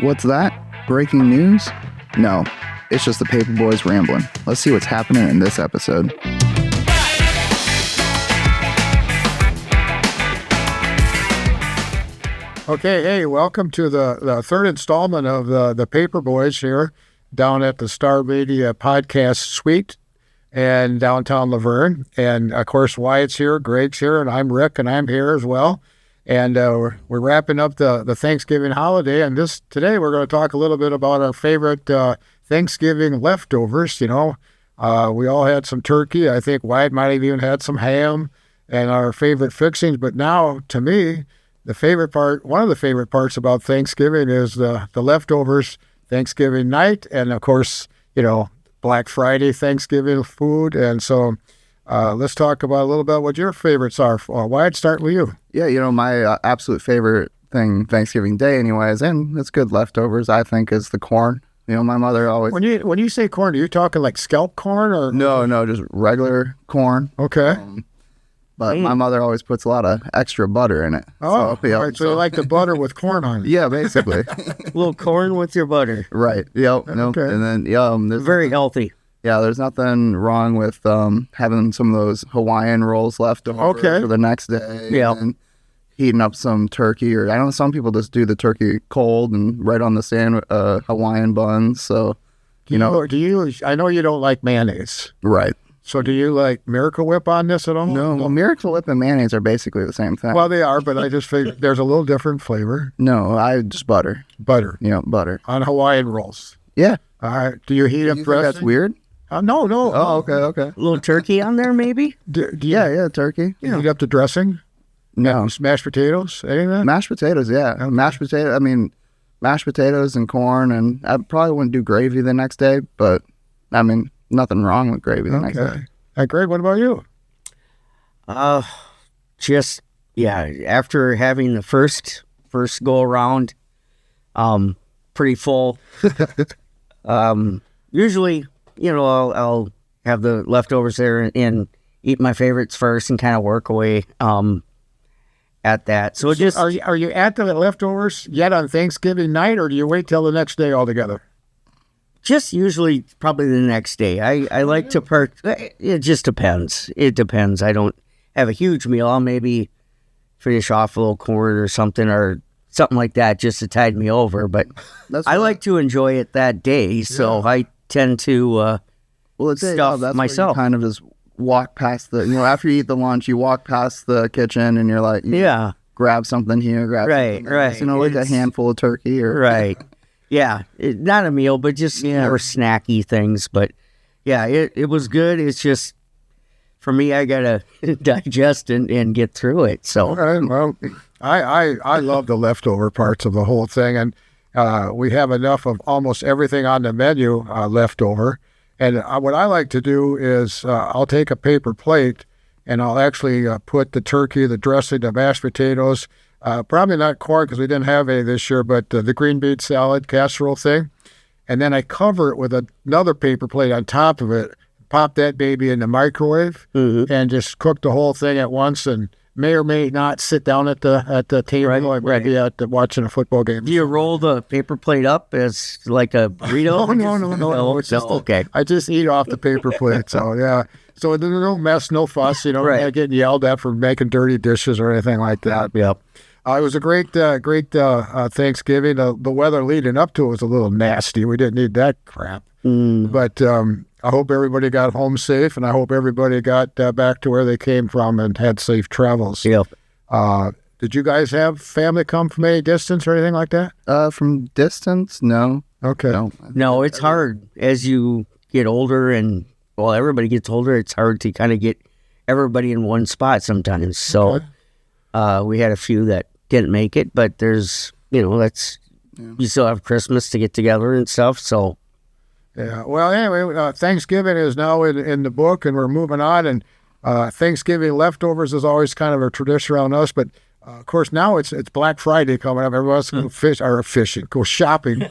What's that? Breaking news? No, it's just the Paper Boys rambling. Let's see what's happening in this episode. Okay, hey, welcome to the third installment of the Paper Boys here down at the Star Media Podcast Suite and downtown Laverne. And, of course, Wyatt's here, Greg's here, and I'm Rick, and I'm here as well. And we're wrapping up the Thanksgiving holiday, and today we're going to talk a little bit about our favorite Thanksgiving leftovers. You know, we all had some turkey. I think Wyatt might have even had some ham and our favorite fixings. But now, to me, one of the favorite parts about Thanksgiving is the leftovers Thanksgiving night, and of course, you know, Black Friday Thanksgiving food. And so let's talk about a little bit what your favorites are. Wyatt, start with you. Yeah, you know, my absolute favorite thing Thanksgiving Day anyways, and it's good leftovers, I think, is the corn. You know, my mother always... When you say corn, are you talking like scalp corn or... No, just regular corn. Okay. But my mother always puts a lot of extra butter in it. Oh, so, right, so you like the butter with corn on it. Yeah, basically. A little corn with your butter. Right. Yep. Okay. And then, very healthy. Yeah, there's nothing wrong with having some of those Hawaiian rolls left over for the next day. Yeah. And heating up some turkey, or I know some people just do the turkey cold and right on the Hawaiian buns. So, I know you don't like mayonnaise. Right. So do you like Miracle Whip on this at all? No, well, Miracle Whip and mayonnaise are basically the same thing. Well, they are, but I just figured there's a little different flavor. No, I just butter. Butter. Yeah, butter. On Hawaiian rolls. Yeah. All right. Do you heat up dressing? That's weird? No. Oh, okay. A little turkey on there, maybe? Yeah, turkey. You heat up the dressing? No. Mashed potatoes? Any of that? Mashed potatoes, yeah. Okay. Mashed potatoes and corn, and I probably wouldn't do gravy the next day, but, I mean, nothing wrong with gravy the next day. Hey, Greg, what about you? After having the first go around, pretty full. Usually, I'll have the leftovers there and eat my favorites first and kind of work away at that. So are you at the leftovers yet on Thanksgiving night, or do you wait till the next day altogether? Just usually probably the next day. I like to it just depends. It depends. I don't have a huge meal. I'll maybe finish off a little corn or something like that just to tide me over. But I like to enjoy it that day, so I tend to stuff myself. You kind of just walk past after you eat the lunch, you walk past the kitchen and you're like, grab something here, something there. Right. Like a handful of turkey or... Right. Yeah, not a meal, but just more snacky things. But yeah, it was good. It's just, for me, I gotta digest and get through it. So, all right, well, I love the leftover parts of the whole thing, and we have enough of almost everything on the menu left over. And what I like to do is I'll take a paper plate and I'll actually put the turkey, the dressing, the mashed potatoes. Probably not corn because we didn't have any this year, but the green bean salad casserole thing. And then I cover it with another paper plate on top of it, pop that baby in the microwave, and just cook the whole thing at once, and may or may not sit down at the table watching a football game. Do you roll the paper plate up as like a burrito? No. Okay. I just eat off the paper plate. So, yeah. So there's no mess, no fuss. Not getting yelled at for making dirty dishes or anything like that. Yep. It was a great Thanksgiving. The weather leading up to it was a little nasty. We didn't need that crap. But I hope everybody got home safe, and I hope everybody got back to where they came from and had safe travels. Yep. Did you guys have family come from any distance or anything like that? From distance, no. Okay. No, it's hard as you get older, and everybody gets older. It's hard to kind of get everybody in one spot sometimes. So we had a few that didn't make it, but there's, you still have Christmas to get together and stuff, so. Yeah, well, anyway, Thanksgiving is now in the book, and we're moving on, and Thanksgiving leftovers is always kind of a tradition around us, but of course now it's Black Friday coming up. Everyone's going to go shopping.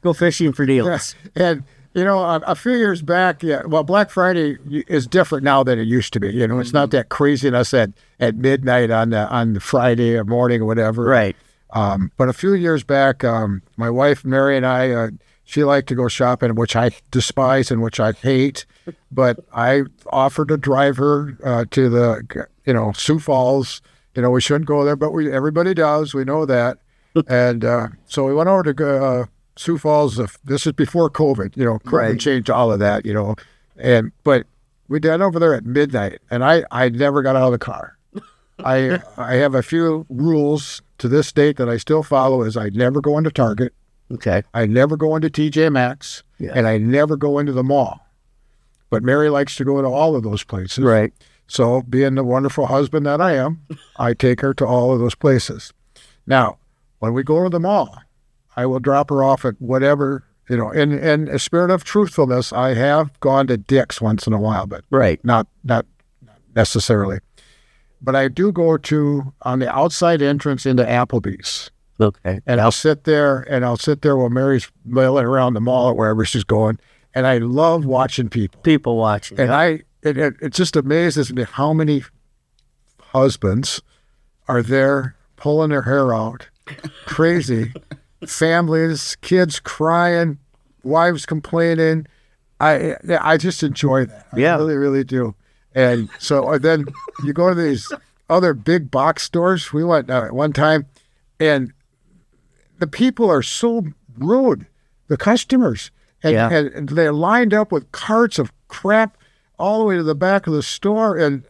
Go fishing for deals. And, a few years back, Black Friday is different now than it used to be. It's not that craziness at midnight on the Friday or morning or whatever. Right. But a few years back, my wife Mary and I, she liked to go shopping, which I despise and which I hate. But I offered to drive her to the, Sioux Falls. We shouldn't go there, but everybody does. We know that. And so we went over to Sioux Falls. This is before COVID. COVID changed all of that. But we got over there at midnight, and I never got out of the car. I have a few rules to this date that I still follow. Is I never go into Target. Okay. I never go into TJ Maxx, and I never go into the mall. But Mary likes to go to all of those places. Right. So, being the wonderful husband that I am, I take her to all of those places. Now, when we go to the mall, I will drop her off at whatever, in a spirit of truthfulness, I have gone to Dick's once in a while, but not necessarily. But I do go on the outside entrance into Applebee's. Okay. And I'll sit there while Mary's milling around the mall or wherever she's going. And I love watching people. People watching. And it just amazes me how many husbands are there pulling their hair out, crazy, families, kids crying, wives complaining. I just enjoy that. I really, really do. And so then you go to these other big box stores. We went at one time, and the people are so rude, the customers. And they're lined up with carts of crap all the way to the back of the store. And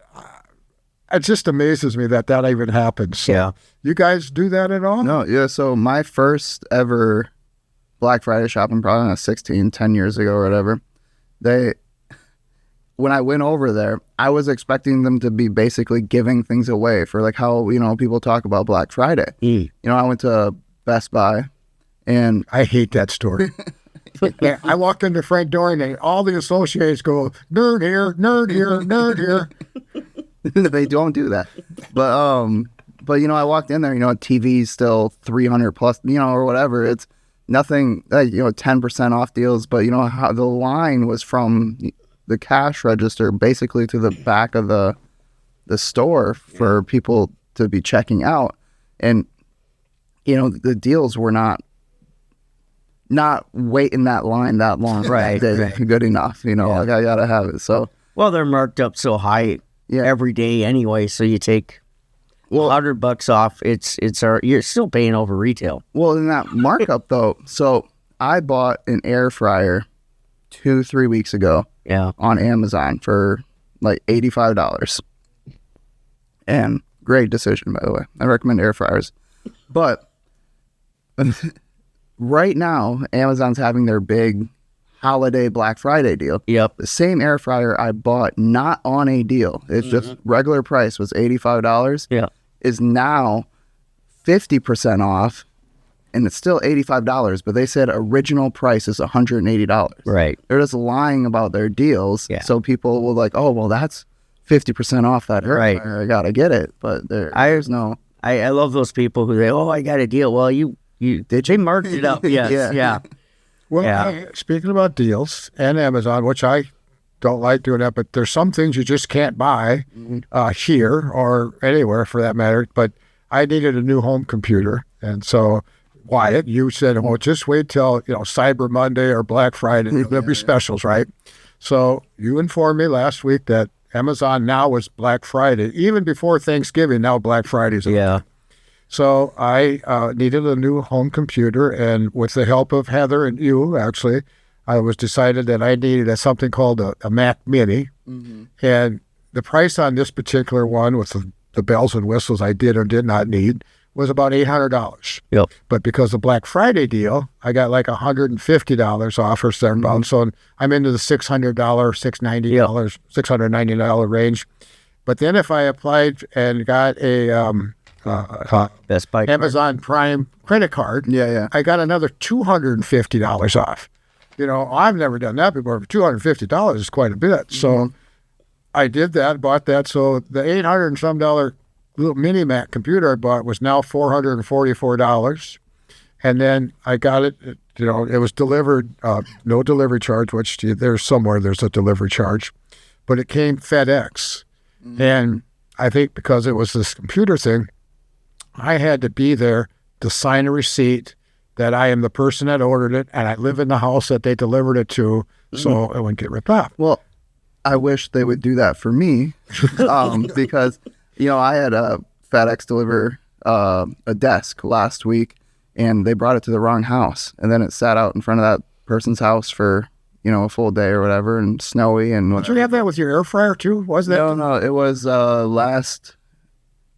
it just amazes me that even happens. So you guys do that at all? No, yeah. So my first ever Black Friday shopping, probably when I was 10 years ago or whatever, when I went over there, I was expecting them to be basically giving things away for like how, people talk about Black Friday. I went to Best Buy, and I hate that store. I walked into Frank Doring, and all the associates go, nerd here, nerd here, nerd here. They don't do that. But I walked in there, TV's still 300 plus, or whatever. It's nothing, 10% off deals. But how the line was from the cash register basically to the back of the store for people to be checking out. And, the deals were not waiting that line that long. Right. Good enough. Like I gotta have it. So, well, they're marked up so high every day anyway. So you take $100 off. You're still paying over retail. Well, in that markup though, so I bought an air fryer 2-3 weeks ago. Yeah. On Amazon for like $85. And great decision, by the way. I recommend air fryers. But right now, Amazon's having their big holiday Black Friday deal. Yep. The same air fryer I bought, not on a deal, it's just regular price was $85. Yeah. Is now 50% off, and it's still $85, but they said original price is $180. Right. They're just lying about their deals. Yeah. So people will like, oh, well, that's 50% off that air fryer. I gotta get it. But there's no. I love those people who say, oh, I got a deal. Well, they marked it up. Yes. Yeah. Well, speaking about deals and Amazon, which I don't like doing that, but there's some things you just can't buy here or anywhere for that matter. But I needed a new home computer. And so, Wyatt, you said, well, just wait till, Cyber Monday or Black Friday. There'll be specials, right? So you informed me last week that Amazon now was Black Friday. Even before Thanksgiving, now Black Friday's. Yeah. So I needed a new home computer, and with the help of Heather and you, actually, I was decided that I needed something called a Mac Mini. Mm-hmm. And the price on this particular one, with the bells and whistles I did or did not need, was about $800. Yep. But because of Black Friday deal, I got like $150 off or something. Mm-hmm. So I'm into the $600, $690, $690 range. But then if I applied and got a Best Buy Amazon Prime credit card, I got another $250 off. I've never done that before. But $250 is quite a bit. So I did that, bought that. So the $800 and some little mini Mac computer I bought was now $444. And then I got it, it was delivered, no delivery charge, which there's a delivery charge, but it came FedEx. Mm-hmm. And I think because it was this computer thing, I had to be there to sign a receipt that I am the person that ordered it, and I live in the house that they delivered it to, so it wouldn't get ripped off. Well, I wish they would do that for me, because I had a FedEx deliver a desk last week, and they brought it to the wrong house, and then it sat out in front of that person's house for a full day or whatever, and snowy and whatever. Did you have that with your air fryer too? Was that? No, it was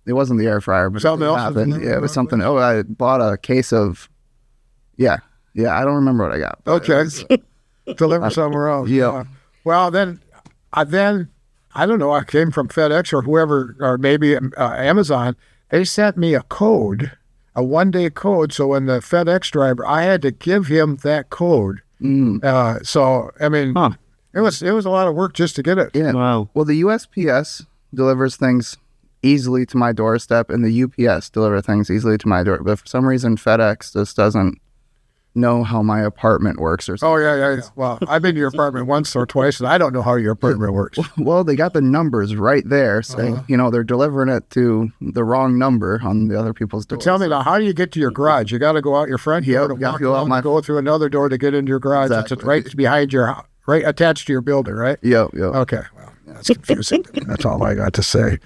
It wasn't the air fryer, but Something else? happened. Yeah, it was something. Oh, I bought a case of. Yeah. I don't remember what I got. Okay, deliver somewhere else. Yeah. Well, then I don't know. I came from FedEx or whoever, or maybe Amazon. They sent me a code, a 1-day code. So when the FedEx driver, I had to give him that code. So I mean, it was a lot of work just to get it. Yeah. Wow. Well, the USPS delivers things easily to my doorstep, and the UPS deliver things easily to my door. But for some reason, FedEx just doesn't know how my apartment works or something. Oh yeah. Well, I've been to your apartment once or twice, and I don't know how your apartment works. Well, they got the numbers right there, saying they're delivering it to the wrong number on the other people's doors. Tell me now, how do you get to your garage? You got to go out your front door to gotta walk go out around and go through another door to get into your garage. It's Exactly. right behind your house, right attached to your building, right? Yep. Okay, well, that's confusing. That's all I got to say.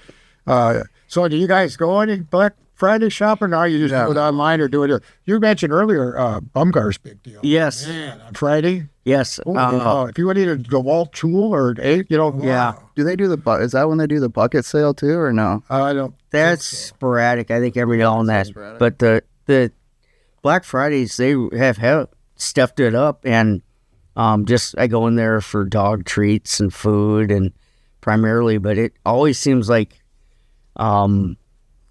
So do you guys go any Black Friday shopping, or you just do it online or do it? You mentioned earlier Bumgar's big deal. Yes. Man, on Friday. Yes. If you want to eat a DeWalt tool or Yeah. Do they do is that when they do the bucket sale too, or no? I don't. That's sporadic. I think every now and then. sporadic. But the Black Fridays, they have stuffed it up, and I go in there for dog treats and food, and primarily. But it always seems like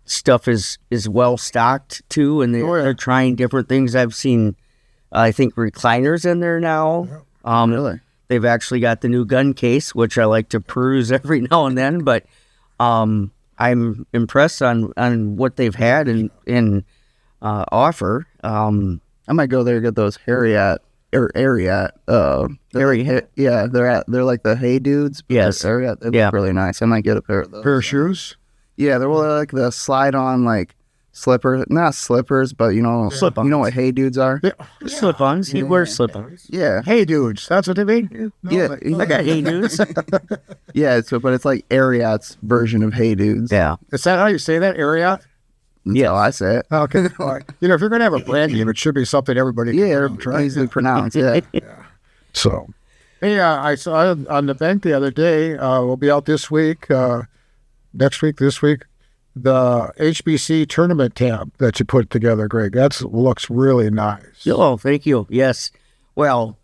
stuff is well stocked too, and they're trying different things. I've seen, I think, recliners in there now. Really? They've actually got the new gun case, which I like to peruse every now and then. But I'm impressed on what they've had and offer. I might go there and get those Ariat. Yeah, they're like the Hey Dudes. But Yes. they're Ariat. They Yeah. look really nice. I might get a pair of those. Pair of shoes. Yeah, they're like the slide-on not slippers, but Slip-ons. You know what Hey Dudes are? Yeah. Slip-ons. He wears slip-ons. Yeah, Hey, dudes, that's what they mean. yeah, I got hey dudes. yeah. But it's like Ariat's version of Hey Dudes. Yeah. Is that how you say that, area? That's how I say it. Okay. All right. If you're going to have a brand name, it should be something everybody can Yeah, pronounce, they're right? easily pronounced. Yeah. So, hey, I saw on the bank the other day, we'll be out this week, this week, the HBC tournament tab that you put together, Greg. That looks really nice. Oh, thank you. Yes. Well,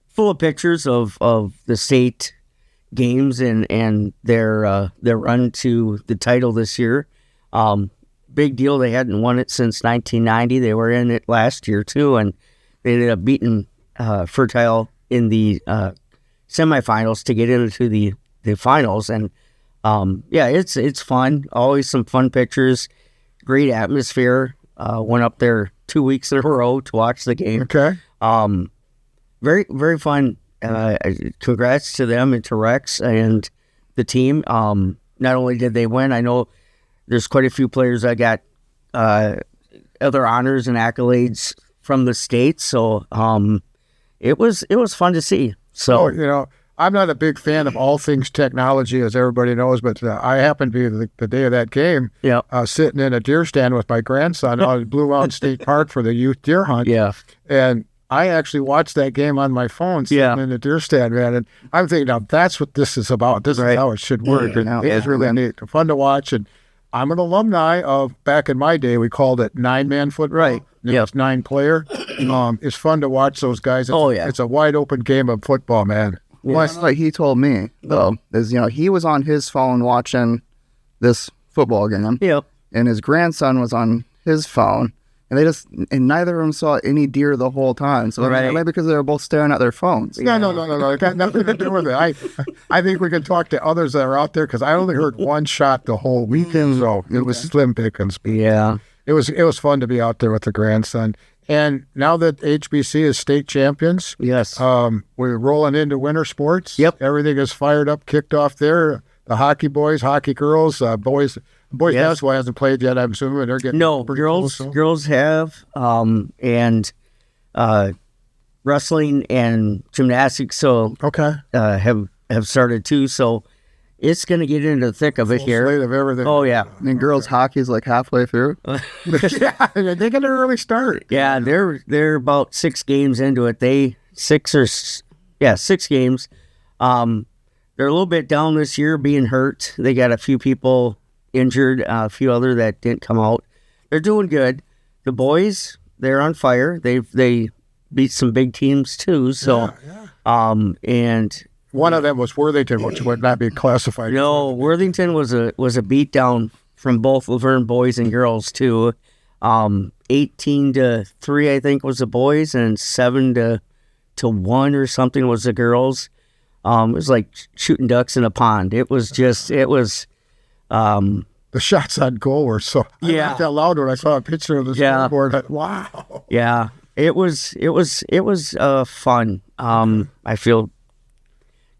full of pictures of the state games and their run to the title this year. Big deal. They hadn't won it since 1990. They were in it last year too, and they ended up beating Fertile in the semifinals to get into the finals. And it's fun. Always some fun pictures. Great atmosphere. Went up there 2 weeks in a row to watch the game. Okay. Very, very fun. Congrats to them and to Rex and the team. Not only did they win, I know there's quite a few players that got other honors and accolades from the state. So it was fun to see. So I'm not a big fan of all things technology, as everybody knows, but I happened to be the day of that game sitting in a deer stand with my grandson out at Blue Mountain State Park for the youth deer hunt. Yeah. And I actually watched that game on my phone sitting in the deer stand, man. And I'm thinking, now that's what this is about. This is how it should work. And it's really neat, fun to watch. And I'm an alumni of, back in my day, we called it 9-man football. Right. It's 9-player. It's fun to watch those guys. It's a wide open game of football, man. Like he told me, though, is he was on his phone watching this football game. Yep. And his grandson was on his phone, and neither of them saw any deer the whole time. So maybe because they were both staring at their phones. Yeah, no. It got nothing to do with it. I think we can talk to others that are out there, because I only heard one shot the whole weekend, so it was slim pickings. Yeah. It was fun to be out there with the grandson. And now that HBC is state champions, Yes. we're rolling into winter sports. Yep. Everything is fired up, kicked off there. The hockey boys, hockey girls, boys Boys Yes. basketball hasn't played yet, I'm assuming. They're getting No, pretty girls close, so. girls have, and wrestling and gymnastics. So Okay. have started too. So it's going to get into the thick of it Full here. slate of everything. Oh yeah, And girls hockey's like halfway through. Yeah, they get an early start. yeah. They're about 6 games into it. 6 games. They're a little bit down this year, being hurt. They got a few people injured, a few other that didn't come out. They're doing good. The boys, they're on fire. They beat some big teams too. So, and One of them was Worthington, which would not be classified. no, Worthington was a beatdown from both Laverne boys and girls too. 18-3, I think, was the boys, and 7-1 or something was the girls. It was like shooting ducks in a pond. It was The shots on goal were so. I Yeah. laughed out loud when I saw a picture of the Yeah. scoreboard. Wow. Yeah, it was fun. I feel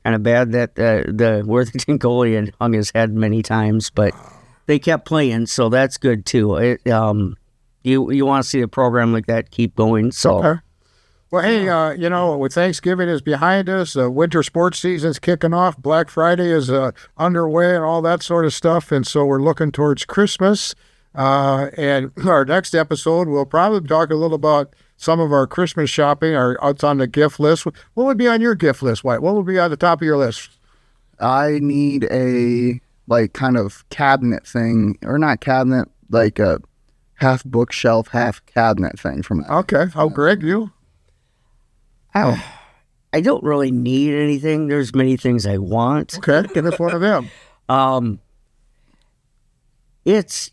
kind of bad that the Worthington goalie had hung his head many times, but they kept playing, so that's good too. You want to see a program like that keep going. So Okay. Well, hey, with Thanksgiving is behind us, winter sports season's kicking off, Black Friday is underway and all that sort of stuff, and so we're looking towards Christmas. And our next episode, we'll probably talk a little about some of our Christmas shopping, it's on the gift list. What would be on your gift list, Wyatt? What would be on the top of your list? I need a like kind of cabinet thing, or not cabinet, like a half bookshelf, half cabinet thing from Okay. How, Greg, you? I don't really need anything. There's many things I want. Okay. Give us one of them. It's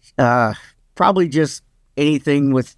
probably just anything with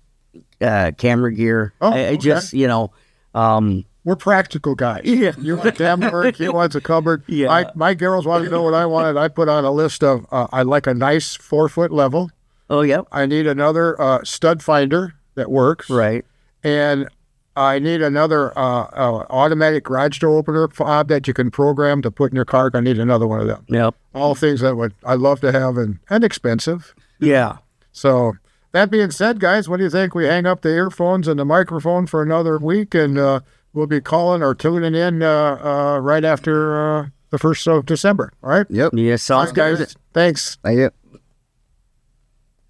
camera gear. Oh, I just, We're practical guys. Yeah. You want camera work, he wants a cupboard. Yeah. My girls wanted to know what I wanted. I put on a list of, I like a nice 4-foot level. Oh, yep. I need another stud finder that works. Right. And I need another automatic garage door opener fob that you can program to put in your car. I need another one of them. Yep. All things that I'd love to have and expensive. Yeah. So that being said, guys, what do you think? We hang up the earphones and the microphone for another week, and we'll be calling or tuning in right after the 1st of December. All right? Yep. Yeah, All sounds right, good. guys. Thanks. Yep.